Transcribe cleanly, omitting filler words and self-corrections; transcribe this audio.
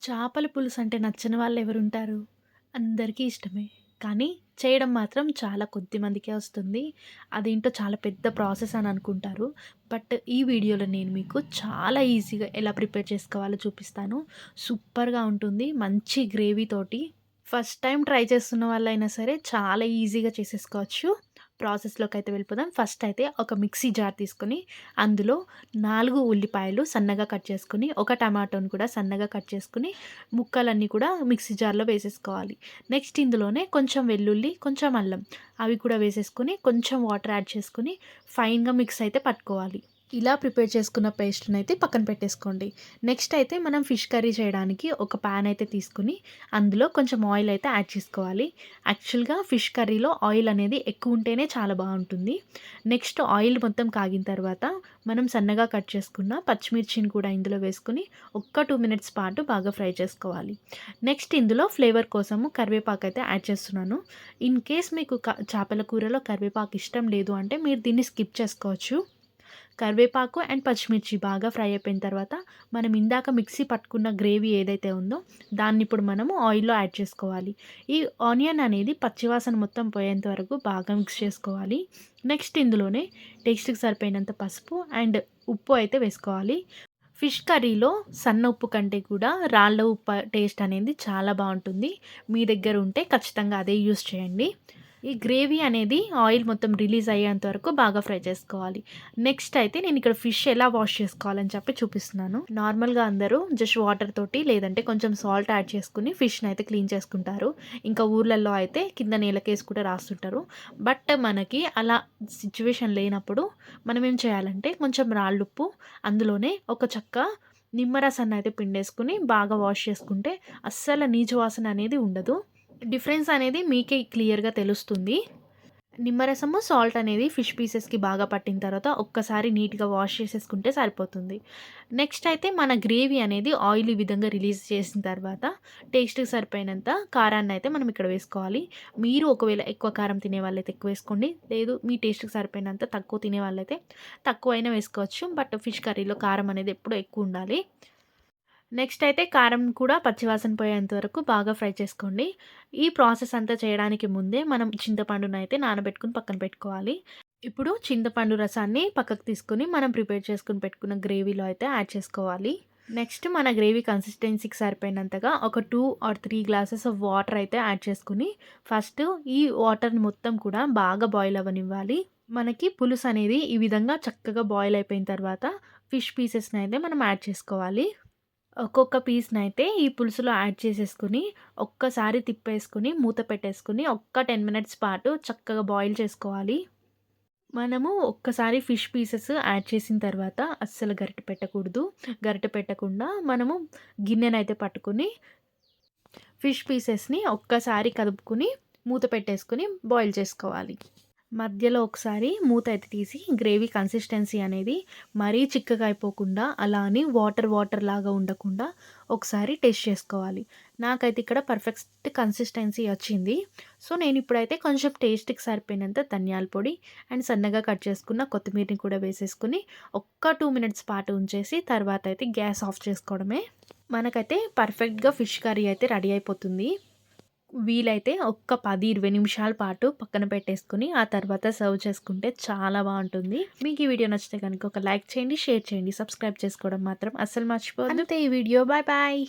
చేపల పులుసు అంటే నచ్చని వాళ్ళు ఎవరుంటారు? అందరికీ ఇష్టమే. కానీ చేయడం మాత్రం చాలా కొద్ది మందికే వస్తుంది. అదేంటో చాలా పెద్ద ప్రాసెస్ అని అనుకుంటారు. బట్ ఈ వీడియోలో నేను మీకు చాలా ఈజీగా ఎలా ప్రిపేర్ చేసుకోవాలో చూపిస్తాను. సూపర్‌గా ఉంటుంది. మంచి గ్రేవీ తోటి. ఫస్ట్ టైమ్ ట్రై చేస్తున్న వాళ్ళైనా సరే చాలా ఈజీగా చేసేసుకోవచ్చు. ప్రాసెస్‌లోకైతే వెళ్ళిపోదాం. ఫస్ట్ అయితే ఒక మిక్సీ జార్ తీసుకొని అందులో 4 ఉల్లిపాయలు సన్నగా కట్ చేసుకొని, ఒక టమాటోని కూడా సన్నగా కట్ చేసుకొని, ముక్కలన్నీ కూడా మిక్సీ జార్‌లో వేసేసుకోవాలి. నెక్స్ట్ ఇందులోనే కొంచెం వెల్లుల్లి, కొంచెం అల్లం అవి కూడా వేసేసుకొని, కొంచెం వాటర్ యాడ్ చేసుకొని, ఫైన్‌గా మిక్స్ అయితే పట్టుకోవాలి. ఇలా ప్రిపేర్ చేసుకున్న పేస్ట్‌నైతే పక్కన పెట్టేసుకోండి. నెక్స్ట్ అయితే మనం ఫిష్ కర్రీ చేయడానికి ఒక పాన్ అయితే తీసుకొని, అందులో కొంచెం ఆయిల్ అయితే యాడ్ చేసుకోవాలి. యాక్చువల్‌గా ఫిష్ కర్రీలో ఆయిల్ అనేది ఎక్కువ ఉంటేనే చాలా బావుంటుంది. నెక్స్ట్ ఆయిల్ మొత్తం కాగిన తర్వాత మనం సన్నగా కట్ చేసుకున్న పచ్చిమిర్చిని కూడా ఇందులో వేసుకొని ఒక్క 2 మినిట్స్ పాటు బాగా ఫ్రై చేసుకోవాలి. నెక్స్ట్ ఇందులో ఫ్లేవర్ కోసము కరివేపాకు అయితే యాడ్ చేస్తున్నాను. ఇన్ కేస్ మీకు చేపల కూరలో కరివేపాకు ఇష్టం లేదు అంటే మీరు దీన్ని స్కిప్ చేసుకోవచ్చు. కరివేపాకు అండ్ పచ్చిమిర్చి బాగా ఫ్రై అయిపోయిన తర్వాత మనం ఇందాక మిక్సీ పట్టుకున్న గ్రేవీ ఏదైతే ఉందో దాన్ని ఇప్పుడు మనము ఆయిల్‌లో యాడ్ చేసుకోవాలి. ఈ ఆనియన్ అనేది పచ్చివాసన మొత్తం పోయేంత వరకు బాగా మిక్స్ చేసుకోవాలి. నెక్స్ట్ ఇందులోనే టేస్ట్‌కి సరిపోయినంత పసుపు అండ్ ఉప్పు అయితే వేసుకోవాలి. ఫిష్ కర్రీలో సన్న ఉప్పు కంటే కూడా రాళ్ళ ఉప్పు టేస్ట్ అనేది చాలా బావుంటుంది. మీ దగ్గర ఉంటే ఖచ్చితంగా అదే యూజ్ చేయండి. ఈ గ్రేవీ అనేది ఆయిల్ మొత్తం రిలీజ్ అయ్యేంత వరకు బాగా ఫ్రై చేసుకోవాలి. నెక్స్ట్ అయితే నేను ఇక్కడ ఫిష్ ఎలా వాష్ చేసుకోవాలని చెప్పి చూపిస్తున్నాను. నార్మల్‌గా అందరూ జస్ట్ వాటర్ తోటి లేదంటే కొంచెం సాల్ట్ యాడ్ చేసుకొని ఫిష్‌ని అయితే క్లీన్ చేసుకుంటారు. ఇంకా ఊర్లల్లో అయితే కింద నేలకేసి కూడా రాస్తుంటారు. బట్ మనకి అలా సిట్యుయేషన్ లేనప్పుడు మనం ఏం చేయాలంటే కొంచెం రాళ్ళుప్పు అందులోనే ఒక చెక్క నిమ్మరసాన్ని అయితే పిండేసుకొని బాగా వాష్ చేసుకుంటే అస్సలు నీచు వాసన అనేది ఉండదు. డిఫరెన్స్ అనేది మీకే క్లియర్‌గా తెలుస్తుంది. నిమ్మరసము, సాల్ట్ అనేది ఫిష్ పీసెస్‌కి బాగా పట్టిన తర్వాత ఒక్కసారి నీట్‌గా వాష్ చేసేసుకుంటే సరిపోతుంది. నెక్స్ట్ అయితే మన గ్రేవీ అనేది ఆయిల్ ఈ విధంగా రిలీజ్ చేసిన తర్వాత టేస్ట్‌కి సరిపోయినంత కారాన్నయితే మనం ఇక్కడ వేసుకోవాలి. మీరు ఒకవేళ ఎక్కువ కారం తినేవాళ్ళైతే ఎక్కువ వేసుకోండి. లేదు మీ టేస్ట్‌కి సరిపోయినంత తక్కువ తినేవాళ్ళైతే తక్కువైనా వేసుకోవచ్చు. బట్ ఫిష్ కర్రీలో కారం అనేది ఎప్పుడూ ఎక్కువుండాలి. నెక్స్ట్ అయితే కారం కూడా పచ్చివాసన పోయేంత వరకు బాగా ఫ్రై చేసుకోండి. ఈ ప్రాసెస్ అంతా చేయడానికి ముందే మనం చింతపండునైతే నానబెట్టుకొని పక్కన పెట్టుకోవాలి. ఇప్పుడు చింతపండు రసాన్ని పక్కకు తీసుకొని మనం ప్రిపేర్ చేసుకొని పెట్టుకున్న గ్రేవీలో అయితే యాడ్ చేసుకోవాలి. నెక్స్ట్ మన గ్రేవీ కన్సిస్టెన్సీకి సరిపోయినంతగా ఒక 2 ఆర్ 3 గ్లాసెస్ ఆఫ్ వాటర్ అయితే యాడ్ చేసుకొని ఫస్ట్ ఈ వాటర్‌ని మొత్తం కూడా బాగా బాయిల్ అవ్వనివ్వాలి. మనకి పులుసు అనేది ఈ విధంగా చక్కగా బాయిల్ అయిపోయిన తర్వాత ఫిష్ పీసెస్‌ని అయితే మనం యాడ్ చేసుకోవాలి. ఒక్కొక్క పీస్‌నైతే ఈ పులుసులో యాడ్ చేసేసుకొని, ఒక్కసారి తిప్పేసుకొని, మూత పెట్టేసుకొని, ఒక్క 10 మినిట్స్ పాటు చక్కగా బాయిల్ చేసుకోవాలి. మనము ఒక్కసారి ఫిష్ పీసెస్ యాడ్ చేసిన తర్వాత అస్సలు గరిటె పెట్టకూడదు. గరిటె పెట్టకుండా మనము గిన్నెనైతే పట్టుకొని, ఫిష్ పీసెస్‌ని ఒక్కసారి కదుపుకొని, మూత పెట్టేసుకొని బాయిల్ చేసుకోవాలి. మధ్యలో ఒకసారి మూత అయితే తీసి గ్రేవీ కన్సిస్టెన్సీ అనేది మరీ చిక్కగా అయిపోకుండా అలా అని వాటర్ వాటర్ లాగా ఉండకుండా ఒకసారి టేస్ట్ చేసుకోవాలి. నాకైతే ఇక్కడ పర్ఫెక్ట్ కన్సిస్టెన్సీ వచ్చింది. సో నేను ఇప్పుడైతే కొంచెం టేస్ట్‌కి సరిపోయినంత ధనియాల పొడి అండ్ సన్నగా కట్ చేసుకున్న కొత్తిమీరని కూడా వేసేసుకొని ఒక్క 2 మినిట్స్ పాటు ఉంచేసి తర్వాత అయితే గ్యాస్ ఆఫ్ చేసుకోవడమే. మనకైతే పర్ఫెక్ట్‌గా ఫిష్ కర్రీ అయితే రెడీ అయిపోతుంది. వీలైతే ఒక్క 10, 20 నిమిషాల పాటు పక్కన పెట్టేసుకొని, ఆ తర్వాత సర్వ్ చేసుకుంటే చాలా బావుంటుంది. మీకు ఈ వీడియో నచ్చితే గనుక ఒక లైక్ చేయండి, షేర్ చేయండి, సబ్స్క్రైబ్ చేసుకోవడం మాత్రం అస్సలు మర్చిపోవద్దు. అంతే ఈ వీడియో. Bye bye.